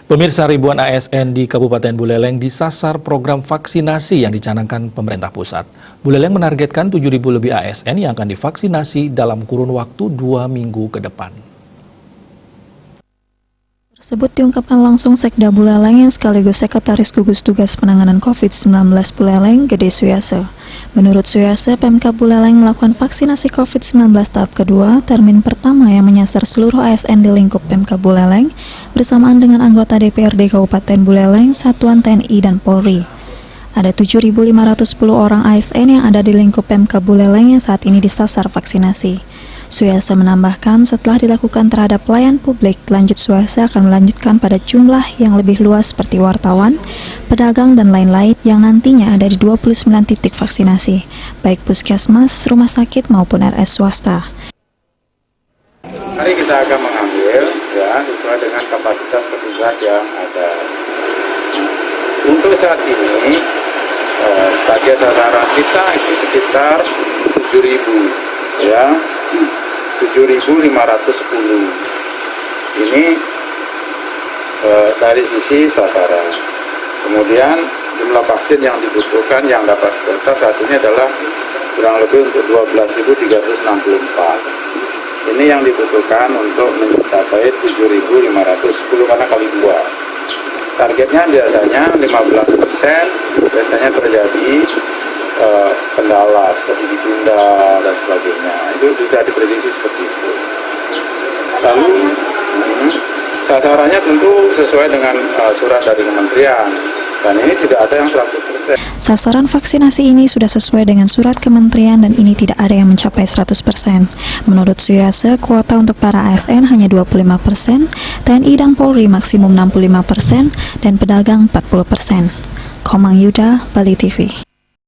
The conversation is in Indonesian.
Pemirsa, ribuan ASN di Kabupaten Buleleng disasar program vaksinasi yang dicanangkan pemerintah pusat. Buleleng menargetkan 7.000 lebih ASN yang akan divaksinasi dalam kurun waktu 2 minggu ke depan. Tersebut diungkapkan langsung Sekda Buleleng yang sekaligus Sekretaris Gugus Tugas Penanganan COVID-19 Buleleng, Gede Suyase. Menurut Suyase, Pemkab Buleleng melakukan vaksinasi COVID-19 tahap kedua, termin pertama yang menyasar seluruh ASN di lingkup Pemkab Buleleng, bersamaan dengan anggota DPRD Kabupaten Buleleng, Satuan TNI dan Polri. Ada 7.510 orang ASN yang ada di lingkup Pemkab Buleleng yang saat ini disasar vaksinasi. Suyase menambahkan setelah dilakukan terhadap pelayan publik, lanjut Suyase akan melanjutkan pada jumlah yang lebih luas seperti wartawan, pedagang, dan lain-lain yang nantinya ada di 29 titik vaksinasi, baik puskesmas, rumah sakit, maupun RS swasta. Mari kita akan mengambil sesuai dengan kapasitas petugas yang ada. Untuk saat ini, target sasaran kita itu sekitar 7.000 ya. 7.510. Ini dari sisi sasaran. Kemudian jumlah vaksin yang dibutuhkan yang dapat kita saat ini adalah kurang lebih untuk 12.364. Ini yang dibutuhkan untuk mencapai 7.510 karena kali 2. Targetnya biasanya 15%, biasanya terjadi kendala seperti ditunda dan sebagainya. Itu sudah diprediksi seperti itu. Lalu sasarannya tentu sesuai dengan surat dari kementerian, dan ini tidak ada yang 100%. Sasaran vaksinasi ini sudah sesuai dengan surat kementerian dan ini tidak ada yang mencapai 100%. Menurut Suyase, kuota untuk para ASN hanya 25%, TNI dan Polri maksimum 65%, dan pedagang 40%. Komang Yuda, Bali TV.